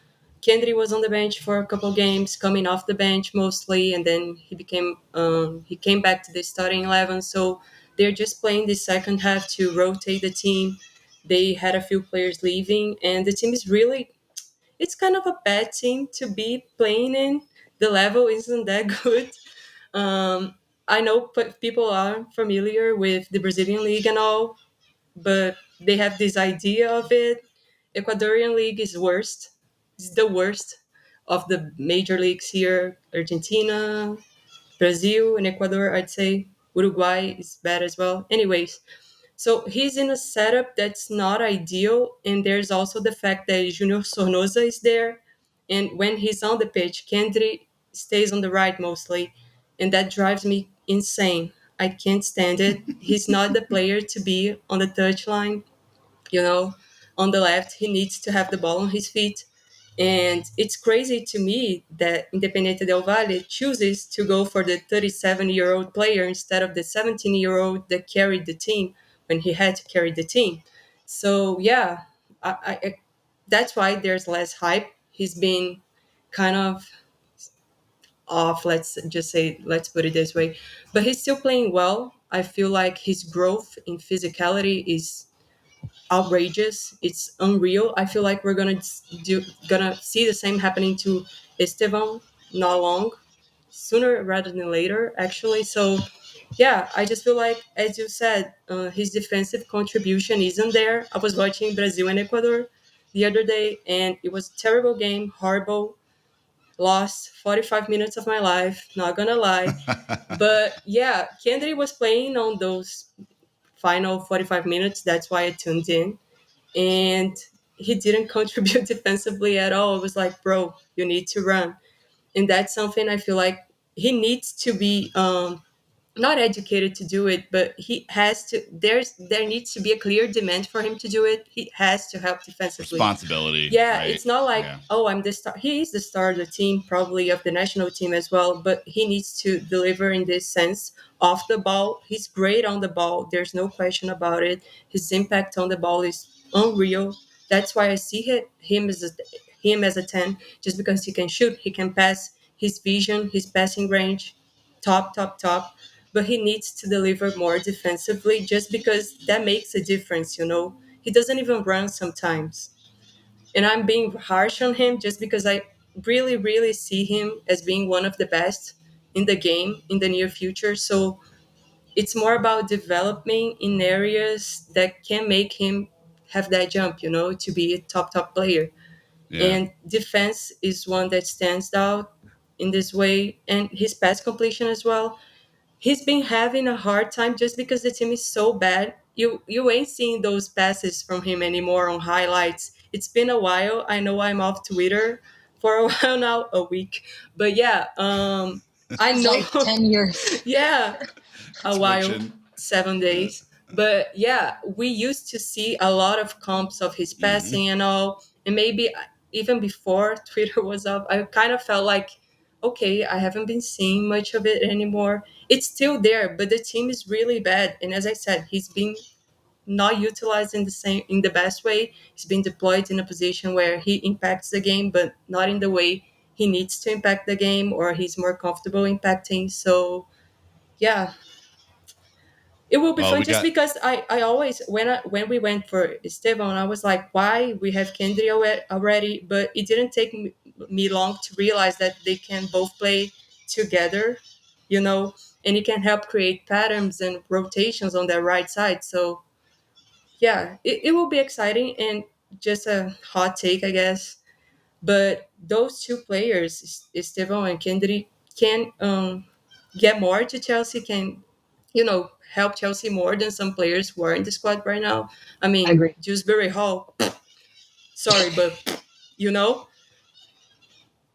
Kendry was on the bench for a couple games, coming off the bench mostly, and then he came back to the starting 11. So they're just playing the second half to rotate the team. They had a few players leaving, and the team is really, it's kind of a bad team to be playing in. The level isn't that good. Um, I know people are familiar with the Brazilian league and all, but they have this idea of it. Ecuadorian league is worst. It's the worst of the major leagues here. Argentina, Brazil, and Ecuador, I'd say. Uruguay is bad as well. Anyways, so he's in a setup that's not ideal, and there's also the fact that Junior Sornosa is there, and when he's on the pitch, Kendry stays on the right mostly, and that drives me insane. I can't stand it. He's not the player to be on the touchline. you know, on the left. He needs to have the ball on his feet. And it's crazy to me that Independiente del Valle chooses to go for the 37-year-old player instead of the 17-year-old that carried the team when he had to carry the team. So yeah, that's why there's less hype. He's been kind of off, let's just say, let's put it this way. But he's still playing well. I feel like his growth in physicality is outrageous. It's unreal. I feel like we're gonna see the same happening to Estevan not long, sooner rather than later, actually. So yeah, I just feel like, as you said, his defensive contribution isn't there. I was watching Brazil and Ecuador the other day, and it was a terrible game, horrible. Lost 45 minutes of my life, not gonna lie. But yeah, Kendry was playing on those final 45 minutes. That's why I tuned in. And he didn't contribute defensively at all. It was like, bro, you need to run. And that's something I feel like he needs to be not educated to do it, but he has to. There needs to be a clear demand for him to do it. He has to help defensively. Responsibility, Yeah, right? it's not like, Yeah. oh, I'm the star. He is the star of the team, probably of the national team as well, but he needs to deliver in this sense. Off the ball, he's great on the ball. There's no question about it. His impact on the ball is unreal. That's why I see him as a 10, just because he can shoot, he can pass, his vision, his passing range, top, top, top. But he needs to deliver more defensively just because that makes a difference, you know? He doesn't even run sometimes, and I'm being harsh on him just because I really, really see him as being one of the best in the game in the near future. So it's more about developing in areas that can make him have that jump, you know, to be a top, top player. Yeah. And defense is one that stands out in this way, and his pass completion as well. He's been having a hard time just because the team is so bad. You ain't seeing those passes from him anymore on highlights. It's been a while. I know I'm off Twitter for a while now, a week. But yeah, I It's know. like 10 years. Yeah, a while, Twitching. 7 days. But yeah, we used to see a lot of comps of his Hmm. passing and all. And maybe even before Twitter was up, I kind of felt like, okay, I haven't been seeing much of it anymore. It's still there, but the team is really bad. And as I said, he's been not utilized in the best way. He's been deployed in a position where he impacts the game, but not in the way he needs to impact the game or he's more comfortable impacting. So yeah, it will be Well, fun we just got because I always when we went for Esteban, I was like, why we have Kendry already? But it didn't take me long to realize that they can both play together, you know, and it can help create patterns and rotations on their right side. So yeah, it will be exciting. And just a hot take, I guess, but those two players, Estevao and Kendry, can get more to Chelsea, can, you know, help Chelsea more than some players who are in the squad right now. I I mean, agree. Dewsbury Hall, sorry, but, you know,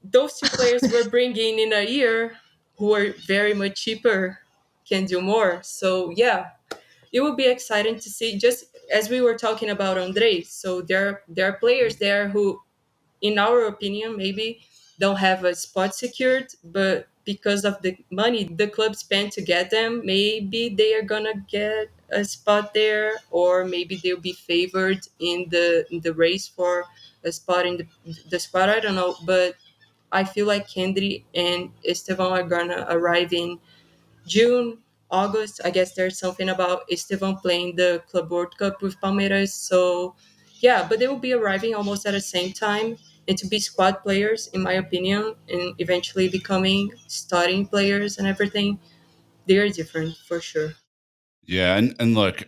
those two players we're bringing in a year who are very much cheaper can do more. So, yeah, it would be exciting to see, just as we were talking about Andre. So there are players there who, in our opinion, maybe don't have a spot secured, but because of the money the club spent to get them, maybe they are gonna get a spot there, or maybe they'll be favored in the race for a spot in the squad. I don't know, but I feel like Kendry and Estevan are gonna arrive in June, August. I guess there's something about Estevan playing the Club World Cup with Palmeiras. So, yeah, but they will be arriving almost at the same time. And to be squad players, in my opinion, and eventually becoming starting players and everything, they are different for sure. Yeah, and look,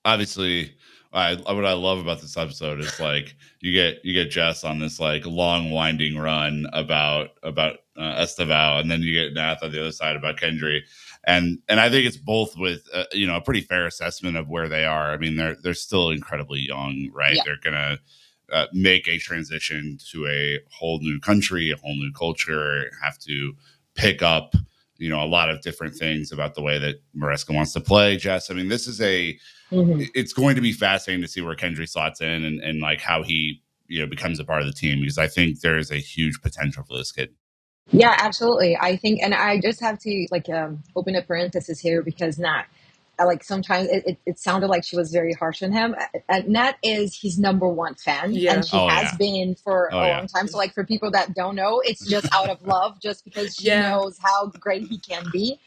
obviously, what I love about this episode is like you get Jess on this like long winding run about Estevao, and then you get Nath on the other side about Kendry, and I think it's both with a pretty fair assessment of where they are. I mean, they're still incredibly young, right? Yeah. They're gonna make a transition to a whole new country, a whole new culture, have to pick up a lot of different things about the way that Maresca wants to play. Jess, I mean, this is it's going to be fascinating to see where Kendry slots in and like how he, becomes a part of the team, because I think there is a huge potential for this kid. Yeah, absolutely. I think, and I just have to open a parenthesis here because Nat, like sometimes it sounded like she was very harsh on him. Nat is his number one fan, and Yeah. she Oh, has yeah. been for Oh, a yeah. long time. So, like for people that don't know, it's just out of love, just because she Yeah. knows how great he can be.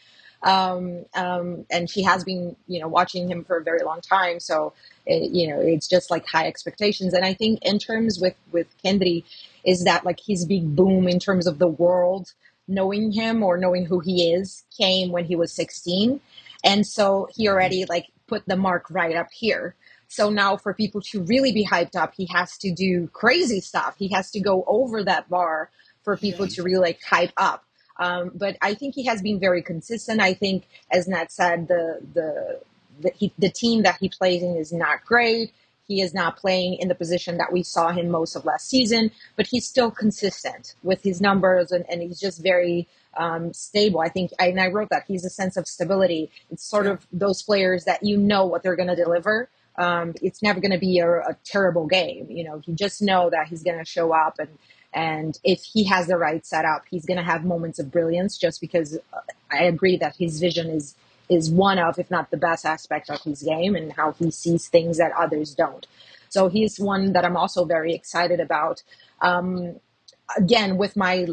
And she has been, watching him for a very long time. So, it's just like high expectations. And I think in terms with Kendry, is that like his big boom in terms of the world knowing him or knowing who he is came when he was 16. And so he already like put the mark right up here. So now for people to really be hyped up, he has to do crazy stuff. He has to go over that bar for people to really like hype up. But I think he has been very consistent. I think, as Nat said, the team that he plays in is not great. He is not playing in the position that we saw him most of last season, but he's still consistent with his numbers, and he's just very stable. I think, and I wrote that he's a sense of stability. It's sort of those players that you know what they're going to deliver. It's never going to be a terrible game. You just know that he's going to show up, and if he has the right setup, he's going to have moments of brilliance. Just because I agree that his vision is one of, if not the best aspect of his game, and how he sees things that others don't. So he's one that I'm also very excited about. Again, with my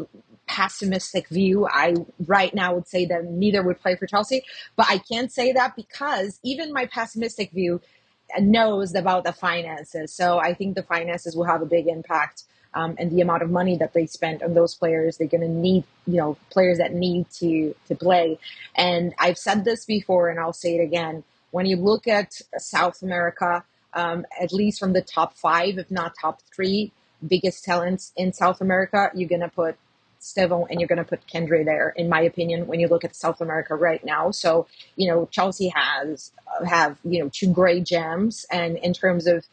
pessimistic view, I right now would say that neither would play for Chelsea, but I can't say that because even my pessimistic view knows about the finances. So I think the finances will have a big impact. And the amount of money that they spent on those players, they're going to need, players that need to play. And I've said this before, and I'll say it again. When you look at South America, at least from the top 5, if not top 3 biggest talents in South America, you're going to put Estevao and you're going to put Kendry there, in my opinion, when you look at South America right now. So, Chelsea have 2 great gems, and in terms of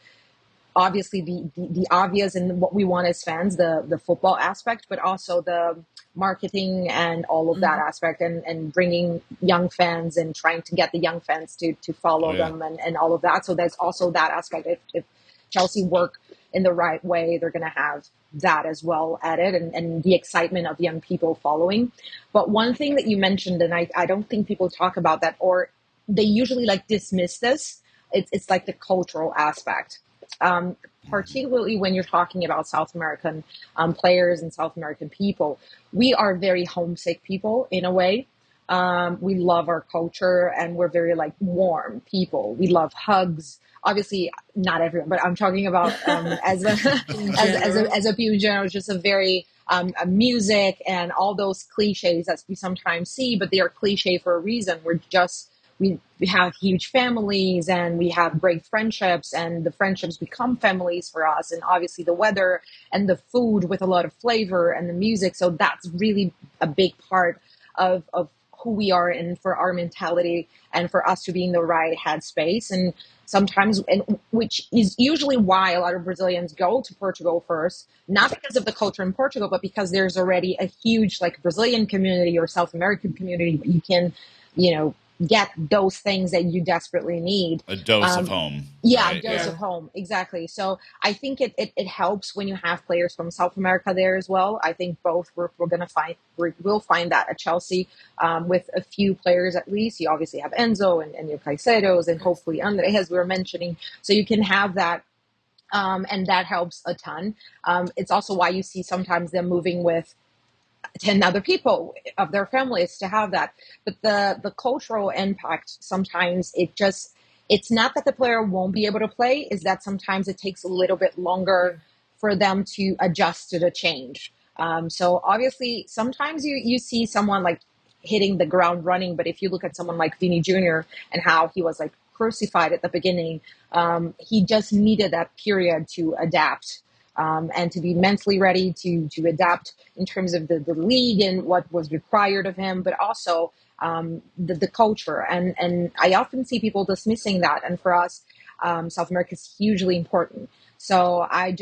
obviously the obvious and what we want as fans, the football aspect, but also the marketing and all of that aspect, and bringing young fans and trying to get the young fans to follow them and all of that. So there's also that aspect. If Chelsea work in the right way, they're going to have that as well at it, and the excitement of young people following. But one thing that you mentioned, and I don't think people talk about that, or they usually like dismiss this, it's like the cultural aspect. Particularly when you're talking about South American players and South American people, we are very homesick people in a way. We love our culture, and we're very like warm people. We love hugs. Obviously, not everyone, but I'm talking about as a as a people in general, just a very music and all those cliches that we sometimes see, but they are cliche for a reason. We have huge families, and we have great friendships, and the friendships become families for us. And obviously the weather and the food with a lot of flavor and the music. So that's really a big part of who we are, and for our mentality, and for us to be in the right headspace. And sometimes, and which is usually why a lot of Brazilians go to Portugal first, not because of the culture in Portugal, but because there's already a huge like Brazilian community or South American community. You can, get those things that you desperately need. A dose of home. Yeah, right? a dose of home. Exactly. So I think it helps when you have players from South America there as well. I think both we're going to find, we'll find that at Chelsea with a few players at least. You obviously have Enzo and your Caicedos, and hopefully Andrey, as we were mentioning. So you can have that. And that helps a ton. It's also why you see sometimes them moving with 10 other people of their families to have that. But the cultural impact, sometimes it's not that the player won't be able to play, is that sometimes it takes a little bit longer for them to adjust to the change. So obviously sometimes you see someone like hitting the ground running, but if you look at someone like Vini Jr. and how he was like crucified at the beginning, he just needed that period to adapt. And to be mentally ready to adapt in terms of the league and what was required of him, but also the culture. And I often see people dismissing that. And for us, South America is hugely important. So I'm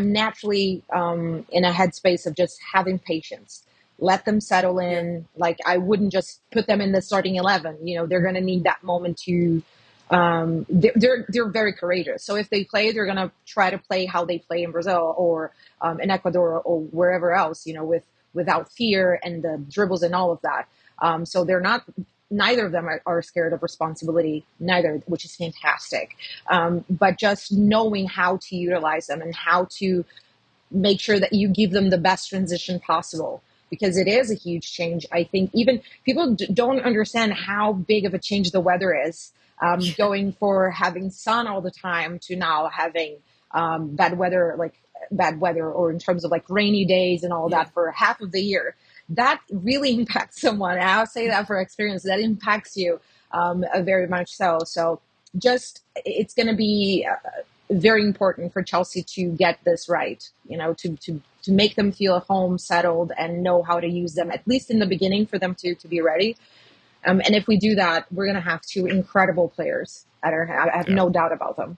naturally in a headspace of just having patience let them settle Yeah. in. Like, I wouldn't just put them in the starting 11. They're going to need that moment to, they're very courageous. So if they play, they're going to try to play how they play in Brazil or in Ecuador or wherever else, without fear and the dribbles and all of that. So they're not, neither of them are scared of responsibility, neither, which is fantastic. But just knowing how to utilize them and how to make sure that you give them the best transition possible, because it is a huge change. I think even people don't understand how big of a change the weather is, going for having sun all the time to now having bad weather, or in terms of like rainy days and all Yeah. that for half of the year. That really impacts someone. And I'll say that for experience, that impacts you very much so. So just, it's going to be very important for Chelsea to get this right, to make them feel home, settled, and know how to use them, at least in the beginning, for them to be ready. And if we do that, we're going to have two incredible players at our hand. I have Yeah. no doubt about them.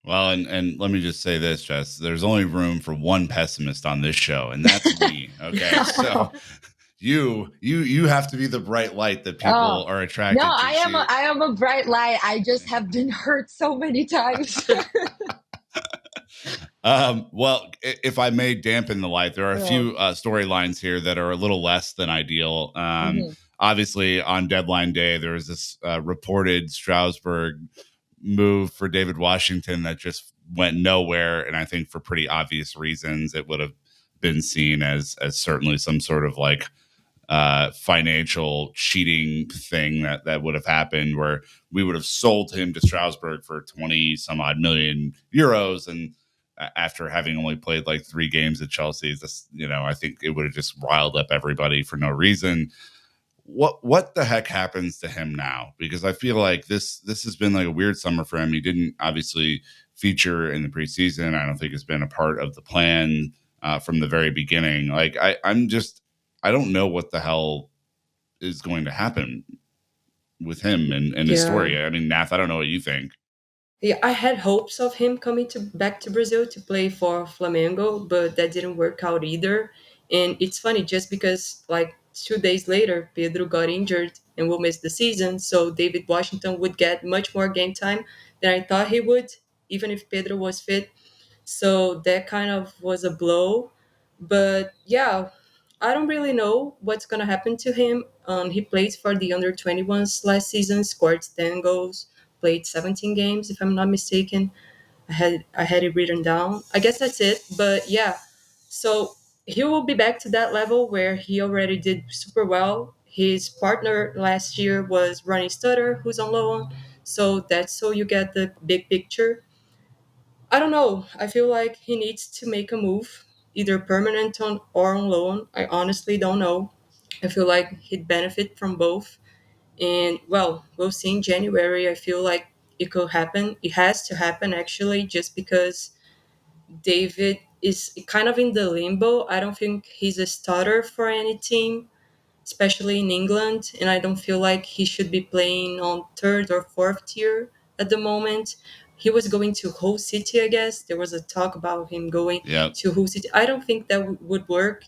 Well, and let me just say this, Jess. There's only room for one pessimist on this show, and that's me. Okay, so you have to be the bright light that people Oh, are no, attracted to. I am a bright light. I just have been hurt so many times. Well, if I may dampen the light, there are a Oh, few storylines here that are a little less than ideal. mhm. Obviously, on deadline day, there was this reported Strasbourg move for David Washington that just went nowhere, and I think for pretty obvious reasons, it would have been seen as certainly some sort of like financial cheating thing that would have happened, where we would have sold him to Strasbourg for 20 some odd million euros, and after having only played like 3 games at Chelsea, this, I think it would have just riled up everybody for no reason. What the heck happens to him now? Because I feel like this has been like a weird summer for him. He didn't obviously feature in the preseason. I don't think it's been a part of the plan from the very beginning. Like I don't know what the hell is going to happen with him and his Yeah. story. I mean, Nath, I don't know what you think. Yeah, I had hopes of him coming back to Brazil to play for Flamengo, but that didn't work out either. And it's funny just because like 2 days later, Pedro got injured and will miss the season. So David Washington would get much more game time than I thought he would, even if Pedro was fit. So that kind of was a blow. But yeah, I don't really know what's gonna happen to him. He played for the under 21s last season, scored 10 goals, played 17 games if I'm not mistaken. I had it written down. I guess that's it. But yeah, so he will be back to that level where he already did super well. His partner last year was Ronnie Stutter, who's on loan. So that's so you get the big picture. I don't know. I feel like he needs to make a move, either permanent or on loan. I honestly don't know. I feel like he'd benefit from both. And well, we'll see in January. I feel like it could happen. It has to happen actually, just because David is kind of in the limbo. I don't think he's a starter for any team, especially in England, and I don't feel like he should be playing on third or fourth tier at the moment. He was going to Hull City, I guess. There was a talk about him going Yeah. to Hull City. I don't think that would work.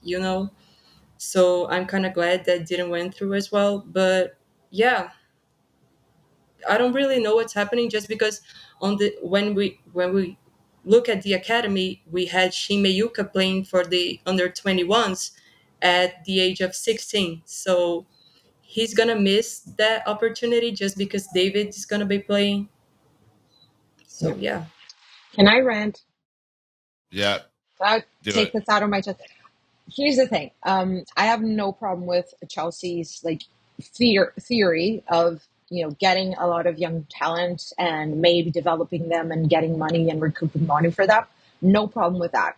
So I'm kind of glad that didn't went through as well. But yeah, I don't really know what's happening just because on the when we look at the academy, we had Shimeyuka playing for the under 21s at the age of 16. So he's gonna miss that opportunity just because David is gonna be playing. Yeah. So yeah, Can I rant? Yeah. I Do take it. this out of my chest. Here's the thing. I have no problem with Chelsea's theory of getting a lot of young talent and maybe developing them and getting money and recouping money for that. No problem with that.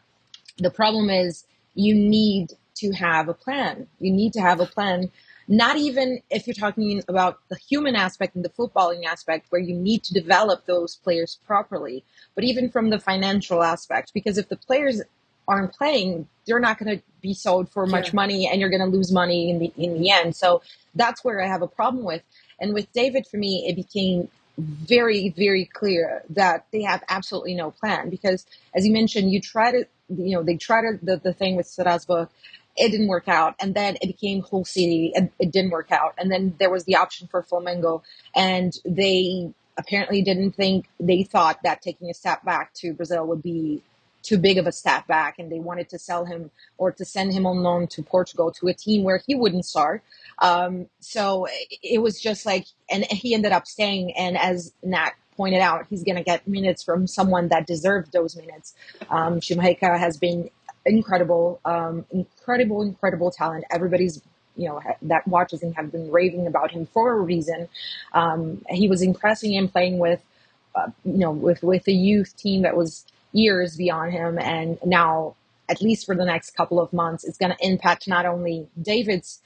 The problem is you need to have a plan. You need to have a plan. Not even if you're talking about the human aspect and the footballing aspect, where you need to develop those players properly, but even from the financial aspect, because if the players aren't playing, they're not going to be sold for much yeah, money, and you're going to lose money in the end. So that's where I have a problem with. And with David, for me, it became very, very clear that they have absolutely no plan, because as you mentioned, they try to the thing with Strasbourg, it didn't work out. And then it became Hull City, and it didn't work out. And then there was the option for Flamengo, and they apparently they thought that taking a step back to Brazil would be too big of a step back, and they wanted to sell him or to send him on loan to Portugal to a team where he wouldn't start. So it was just like, and he ended up staying. And as Nat pointed out, he's going to get minutes from someone that deserved those minutes. Shumaika has been incredible, incredible talent. Everybody's, that watches him have been raving about him for a reason. He was impressing him playing with, with a youth team that was years beyond him. And now, at least for the next couple of months, it's going to impact not only David's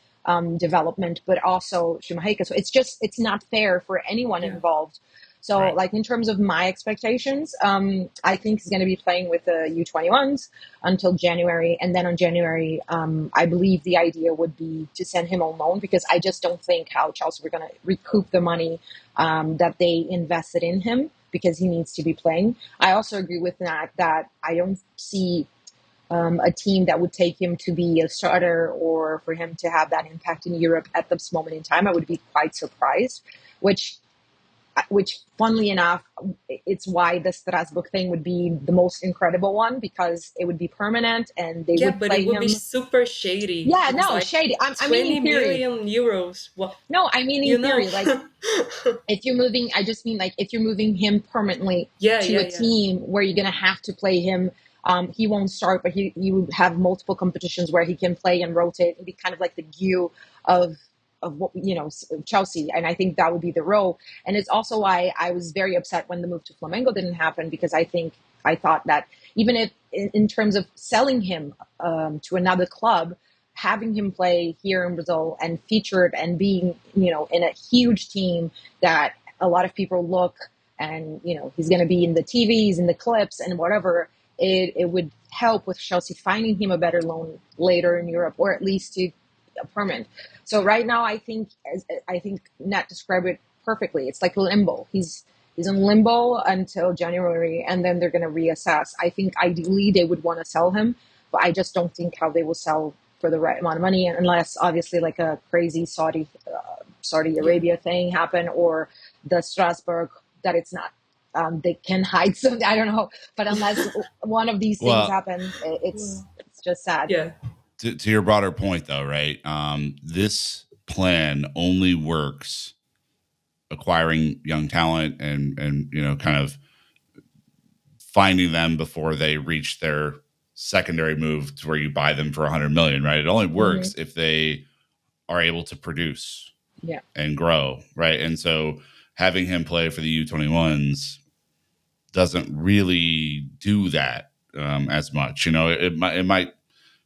development, but also Shumaika. So it's not fair for anyone involved. So, Right. like, in terms of my expectations, I think he's going to be playing with the U21s until January. And then on January, I believe the idea would be to send him on loan, because I just don't think how Chelsea were going to recoup the money that they invested in him, because he needs to be playing. I also agree with that I don't see a team that would take him to be a starter or for him to have that impact in Europe at this moment in time. I would be quite surprised, which funnily enough, it's why the Strasbourg thing would be the most incredible one, because it would be permanent and they would but play it would be him. super shady. Yeah, It's no, like shady. I mean, in 20 theory. million euros. What? No, I mean, You in know? theory, like, if you're moving, I just mean, like, if you're moving him permanently Yeah, to yeah, a yeah. team where you're going to have to play him, he won't start, but you have multiple competitions where he can play and rotate and be kind of like the Gue of what, Chelsea. And I think that would be the role. And it's also why I was very upset when the move to Flamengo didn't happen, because I thought that even if in terms of selling him to another club, having him play here in Brazil and featured and being, in a huge team that a lot of people look, and, he's going to be in the TVs, in the clips and whatever, it would help with Chelsea finding him a better loan later in Europe, or at least to a permanent. So right now, I think Nat described it perfectly. It's like limbo. He's in limbo until January, and then they're going to reassess. I think ideally they would want to sell him, but I just don't think how they will sell for the right amount of money, unless obviously like a crazy Saudi Arabia thing happen, or the Strasbourg that it's not. They can hide something. I don't know, but unless one of these things Well, happen, it's just sad. Yeah. to your broader point, though, right? This plan only works acquiring young talent and kind of finding them before they reach their secondary move to where you buy them for 100 million, right? It only works if they are able to produce Yeah. and grow, right? And so having him play for the U21s doesn't really do that as much. It might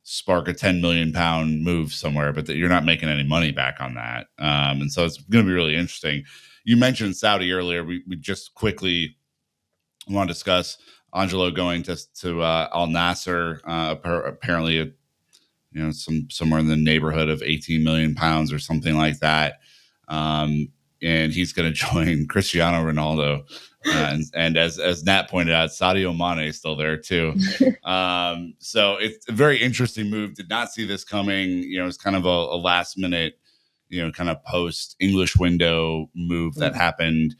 spark a 10 million pound move somewhere, but you're not making any money back on that. And so it's going to be really interesting. You mentioned Saudi earlier. We just quickly want to discuss Angelo going to Al Nasser. Apparently, somewhere in the neighborhood of 18 million pounds or something like that. And he's going to join Cristiano Ronaldo. And as Nat pointed out, Sadio Mane is still there too. So it's a very interesting move. Did not see this coming. It's kind of a last minute, kind of post English window move that happened.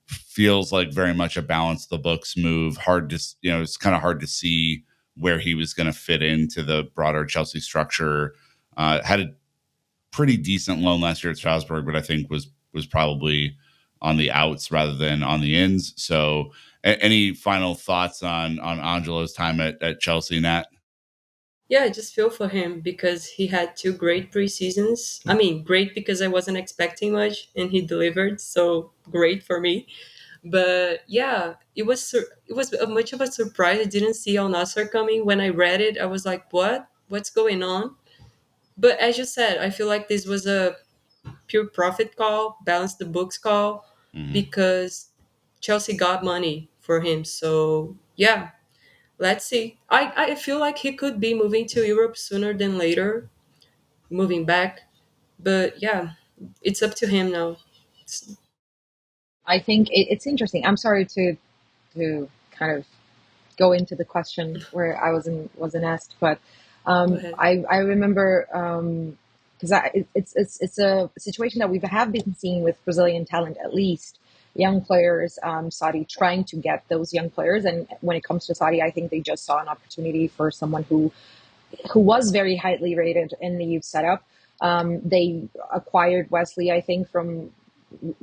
Feels like very much a balance the books move. Hard to, it's kind of hard to see where he was going to fit into the broader Chelsea structure. Had a pretty decent loan last year at Strasbourg, but I think was probably on the outs rather than on the ins. So any final thoughts on Angelo's time at Chelsea, Nat? Yeah, I just feel for him because he had two great pre-seasons. I mean, great because I wasn't expecting much and he delivered, so great for me. But yeah, it was much of a surprise. I didn't see Al Nassr coming. When I read it, I was like, "What? What's going on?" But as you said, I feel like this was a pure profit call, balance the books call, Mm-hmm. because Chelsea got money for him. So yeah, let's see. I feel like he could be moving to Europe sooner than later, moving back. But yeah, it's up to him now. I think it's interesting. I'm sorry to kind of go into the question where I wasn't asked, but Go ahead. I remember because it's a situation that we have been seeing with Brazilian talent, at least young players. Saudi trying to get those young players, and when it comes to Saudi, I think they just saw an opportunity for someone who was very highly rated in the youth setup. They acquired Wesley, I think, from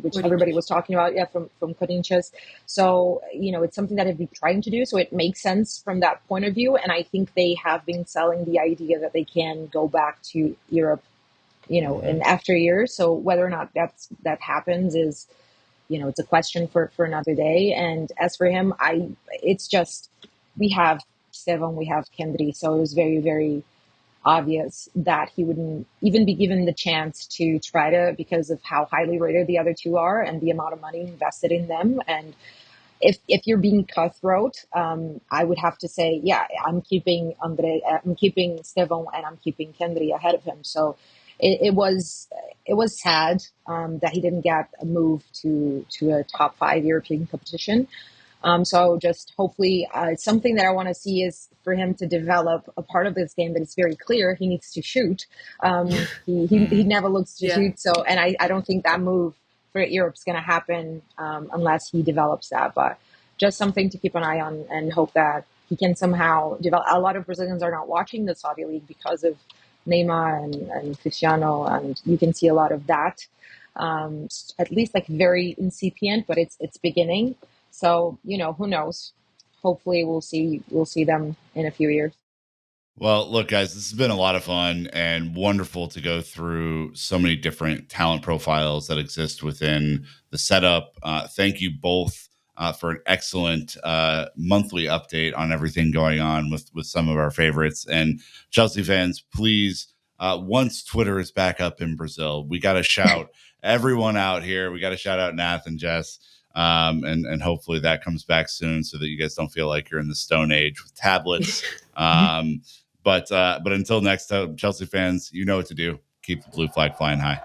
which everybody was talking about, yeah, from Corinthians. So, it's something that I've been trying to do. So it makes sense from that point of view. And I think they have been selling the idea that they can go back to Europe, in after years. So whether or not that happens is, it's a question for another day. And as for him, it's just, we have Estevao, we have Kendry. So it was very, very obvious that he wouldn't even be given the chance to try to, because of how highly rated the other two are and the amount of money invested in them. And if you're being cutthroat, I would have to say, yeah, I'm keeping Estevão, and I'm keeping Kendry ahead of him. So it was sad that he didn't get a move to a top 5 European competition. So just hopefully something that I want to see is for him to develop a part of this game that is very clear. He needs to shoot. He never looks to shoot. So, and I don't think that move for Europe is going to happen unless he develops that. But just something to keep an eye on and hope that he can somehow develop. A lot of Brazilians are not watching the Saudi League because of Neymar and Cristiano, and you can see a lot of that. At least like very incipient, but it's beginning. So, who knows? Hopefully we'll see them in a few years. Well, look, guys, this has been a lot of fun and wonderful to go through so many different talent profiles that exist within the setup. Thank you both for an excellent monthly update on everything going on with some of our favorites. And Chelsea fans, please, once Twitter is back up in Brazil, we got to shout everyone out here. We got to shout out Nath and Jess. And hopefully that comes back soon so that you guys don't feel like you're in the Stone Age with tablets. But until next time, Chelsea fans, you know what to do. Keep the blue flag flying high.